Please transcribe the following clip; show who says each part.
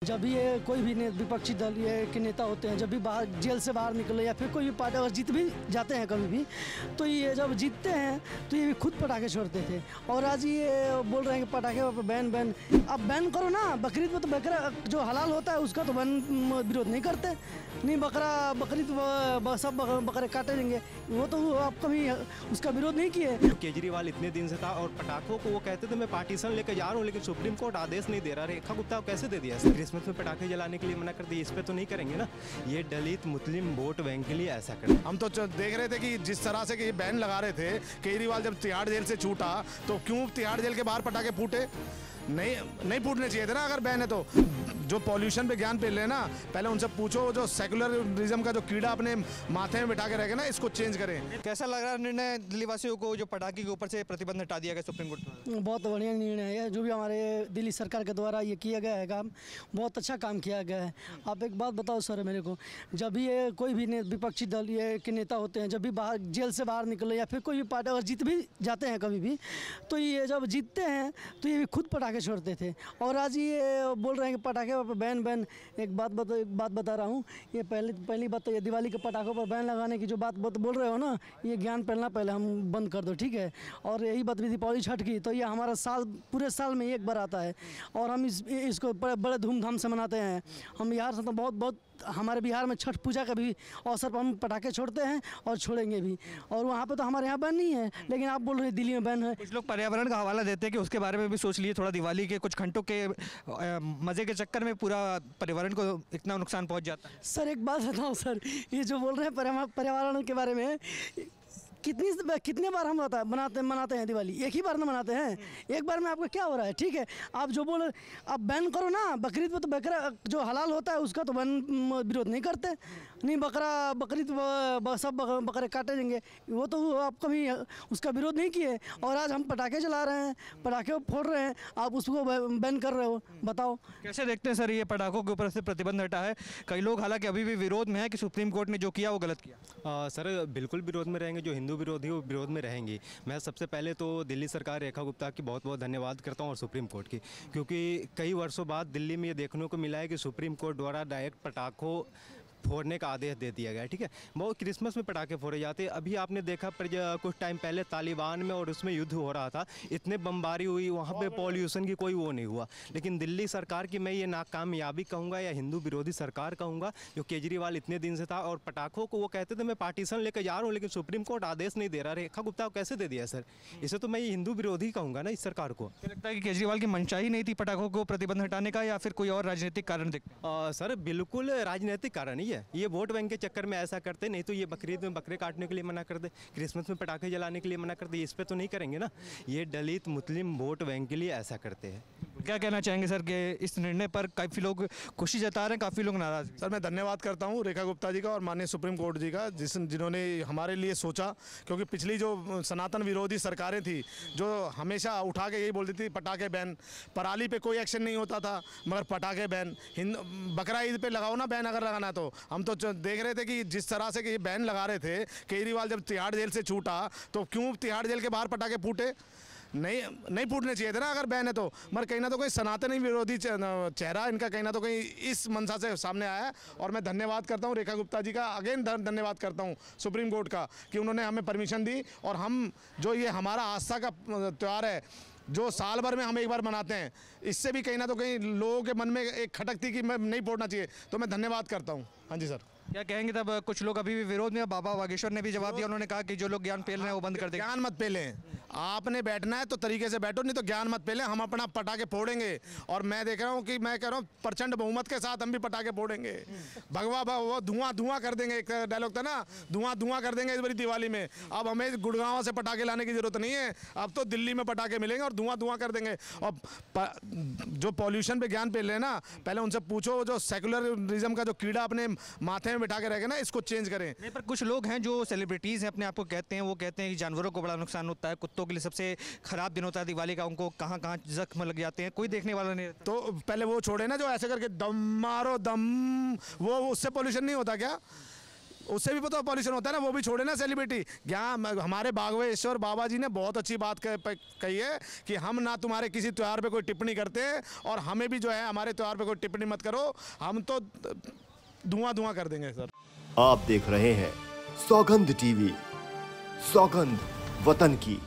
Speaker 1: जब भी ये कोई भी विपक्षी दल ये के नेता होते हैं, जब भी बाहर जेल से बाहर निकले या फिर कोई भी पार्टी अगर जीत भी जाते हैं कभी भी, तो ये जब जीतते हैं तो ये भी खुद पटाखे छोड़ते थे। और आज ये बोल रहे हैं कि पटाखे पर बैन अब बैन करो ना। बकरीद में तो बकरा जो हलाल होता है उसका तो बैन विरोध नहीं करते। नहीं बकरीद सब बकरे काटे देंगे, वो तो आप कभी उसका विरोध नहीं किए।
Speaker 2: केजरीवाल इतने दिन से था और पटाखों को वो कहते थे मैं पार्टीशन लेकर जा रहा हूँ, लेकिन सुप्रीम कोर्ट आदेश नहीं दे रहा। रेखा गुप्ता को कैसे दे दिया? क्रिसमस में पटाखे जलाने के लिए मना कर दिया, इस पे तो नहीं करेंगे ना। ये दलित मुस्लिम वोट बैंक के लिए ऐसा कर।
Speaker 3: हम तो देख रहे थे कि जिस तरह से कि बैन लगा रहे थे, केजरीवाल जब तिहाड़ जेल से छूटा तो क्यों तिहाड़ जेल के बाहर पटाखे फूटे? नहीं फूटने चाहिए थे ना। अगर बैन है तो जो पॉल्यूशन पे ज्ञान पे लेना, पहले उनसे पूछो जो सेकुलरिज्म का जो कीड़ा अपने माथे में बिठा के रह गए ना, इसको चेंज करें।
Speaker 4: कैसा लग रहा है निर्णय दिल्ली वासियों को, जो पटाखे के ऊपर से प्रतिबंध हटा दिया गया सुप्रीम कोर्ट द्वारा?
Speaker 1: बहुत बढ़िया निर्णय है जो भी हमारे दिल्ली सरकार के द्वारा ये किया गया है काम, बहुत अच्छा काम किया गया है। आप एक बात बताओ सर मेरे को, जब भी ये कोई भी विपक्षी दल ये के नेता होते हैं, जब भी बाहर जेल से बाहर निकले या फिर कोई भी पार्टी अगर जीत भी जाते हैं कभी भी, तो ये जब जीतते हैं तो ये भी खुद पटाखे छोड़ते थे। और आज ये बोल रहे हैं कि पटाखे पर बैन एक बात बता रहा हूँ। ये पहली बात तो ये दिवाली के पटाखों पर बैन लगाने की जो बात बोल रहे हो ना, ये ज्ञान फैलना पहले हम बंद कर दो, ठीक है। और यही बात भी दीपावली छठ की, तो ये हमारा पूरे साल में एक बार आता है और हम इसको बड़े धूमधाम से मनाते हैं। हम बिहार से तो बहुत हमारे बिहार में छठ पूजा का भी अवसर पर हम पटाखे छोड़ते हैं और छोड़ेंगे भी। और वहाँ पे तो हमारे यहाँ बैन नहीं है, लेकिन आप बोल रहे हैं दिल्ली में बैन है।
Speaker 4: कुछ लोग पर्यावरण का हवाला देते हैं कि उसके बारे में भी सोच लिए थोड़ा। दिवाली के कुछ घंटों के मज़े के चक्कर में पूरा पर्यावरण को इतना नुकसान पहुँच जाता है।
Speaker 1: सर एक बात बताओ सर, ये जो बोल रहे हैं पर्यावरण के बारे में, कितने बार हम मनाते हैं दिवाली? एक ही बार ना मनाते हैं। एक बार में आपका क्या हो रहा है? ठीक है, आप जो बोल आप बैन करो ना। बकरीद में तो बकरा जो हलाल होता है उसका तो बैन विरोध नहीं करते। नहीं बकरीद सब बकरे काटे देंगे, वो तो आप कभी उसका विरोध नहीं किए। और आज हम पटाखे चला रहे हैं, पटाखे फोड़ रहे हैं, आप उसको बैन कर रहे हो। बताओ
Speaker 4: कैसे देखते हैं सर ये पटाखों के ऊपर से प्रतिबंध हटा है? कई लोग हालांकि अभी भी विरोध में है कि सुप्रीम कोर्ट ने जो किया वो गलत किया।
Speaker 2: सर बिल्कुल विरोध में रहेंगे, जो हिंदू विरोधी वो विरोध में रहेंगी। मैं सबसे पहले तो दिल्ली सरकार रेखा गुप्ता की बहुत धन्यवाद करता हूँ और सुप्रीम कोर्ट की, क्योंकि कई वर्षों बाद दिल्ली में ये देखने को मिला है कि सुप्रीम कोर्ट द्वारा डायरेक्ट पटाखों फोड़ने का आदेश दे दिया गया है। ठीक है, बहुत क्रिसमस में पटाखे फोड़े जाते हैं। अभी आपने देखा कुछ टाइम पहले तालिबान में और उसमें युद्ध हो रहा था, इतने बमबारी हुई, वहाँ पे पॉल्यूशन की कोई वो नहीं हुआ। लेकिन दिल्ली सरकार की मैं ये नाकामयाबी कहूँगा या हिंदू विरोधी सरकार कहूँगा, जो केजरीवाल इतने दिन से था और पटाखों को वो कहते थे मैं पार्टीशन लेकर जा रहा हूँ, लेकिन सुप्रीम कोर्ट आदेश नहीं दे रहा। रेखा गुप्ता को कैसे दे दिया सर? इसे तो मैं ये हिंदू विरोधी कहूँगा ना इस सरकार को।
Speaker 4: लगता है कि केजरीवाल की मंशा ही नहीं थी पटाखों को प्रतिबंध हटाने का, या फिर कोई और राजनीतिक कारण दिखता?
Speaker 2: सर बिल्कुल राजनीतिक कारण ही है। ये वोट बैंक के चक्कर में ऐसा करते, नहीं तो ये बकरीद में बकरे काटने के लिए मना कर दे, क्रिसमस में पटाखे जलाने के लिए मना कर दे, इस पे तो नहीं करेंगे ना। ये दलित मुस्लिम वोट बैंक के लिए ऐसा करते हैं।
Speaker 4: क्या कहना चाहेंगे सर कि इस निर्णय पर काफ़ी लोग खुशी जता रहे हैं, काफ़ी लोग नाराज?
Speaker 3: सर मैं धन्यवाद करता हूँ रेखा गुप्ता जी का और माननीय सुप्रीम कोर्ट जी का, जिन्होंने हमारे लिए सोचा। क्योंकि पिछली जो सनातन विरोधी सरकारें थी, जो हमेशा उठा के यही बोलती थी पटाखे बैन, पराली पे कोई एक्शन नहीं होता था, मगर पटाखे बैन, बकरा ईद पे लगाओ ना बैन अगर लगाना। तो हम तो देख रहे थे कि जिस तरह से कि बैन लगा रहे थे, केजरीवाल जब तिहाड़ जेल से छूटा तो क्यों तिहाड़ जेल के बाहर पटाखे फूटे? नहीं फूटने चाहिए थे ना अगर बैन है तो। मगर कहीं ना तो कोई सनातनी विरोधी चेहरा इनका कहीं ना तो कहीं इस मंशा से सामने आया है। और मैं धन्यवाद करता हूं रेखा गुप्ता जी का, अगेन धन्यवाद करता हूं सुप्रीम कोर्ट का कि उन्होंने हमें परमिशन दी। और हम जो ये हमारा आस्था का त्यौहार है, जो साल भर में हम एक बार मनाते हैं, इससे भी कहीं ना तो कहीं लोगों के मन में एक खटक थी कि मैं नहीं फोड़ना चाहिए, तो मैं धन्यवाद करता हूँ। हाँ जी सर।
Speaker 4: क्या कहेंगे तब? कुछ लोग अभी भी विरोध में, बाबा बागेश्वर ने भी जवाब दिया, उन्होंने कहा कि जो लोग ज्ञान फैल रहे हैं वो बंद कर दें।
Speaker 3: ज्ञान मत फैलें, आपने बैठना है तो तरीके से बैठो, नहीं तो ज्ञान मत फैलें। हम अपना पटाखे फोड़ेंगे और मैं देख रहा हूँ कि मैं कह रहा हूँ प्रचंड बहुमत के साथ हम भी पटाखे फोड़ेंगे। भगवा वो धुआं कर देंगे, एक डायलॉग था ना, धुआं कर देंगे इस बारी दिवाली में। अब हमें गुड़गांव से पटाखे लाने की जरूरत नहीं है, अब तो दिल्ली में पटाखे मिलेंगे और धुआं कर देंगे। और जो पॉल्यूशन पे ज्ञान फैल रहे हैं ना, पहले उनसे पूछो जो सेकुलरिज्म का जो कीड़ा अपने माथे में बिठा के रह गए ना, इसको चेंज करें।
Speaker 4: नहीं, पर कुछ लोग हैं जो सेलिब्रिटीज़ हैं, अपने आप को कहते हैं, वो कहते हैं कि जानवरों को बड़ा नुकसान होता है, कुत्तों के लिए सबसे खराब दिन होता है दिवाली का, उनको कहाँ जख्म लग जाते हैं, कोई देखने वाला नहीं रहता।
Speaker 3: तो पहले वो छोड़े ना जो ऐसे करके दम मारो दम, वो उससे पॉल्यूशन नहीं होता क्या? उससे भी पता पॉल्यूशन होता है ना, वो भी छोड़े ना सेलिब्रिटी। यहाँ हमारे बागेश्वर बाबा जी ने बहुत अच्छी बात कही है कि हम ना तुम्हारे किसी त्यौहार पे कोई टिप्पणी करते हैं और हमें भी जो है हमारे त्यौहार पे कोई टिप्पणी मत करो, हम तो धुआं कर देंगे सर।
Speaker 5: आप देख रहे हैं सौगंध टीवी, सौगंध वतन की।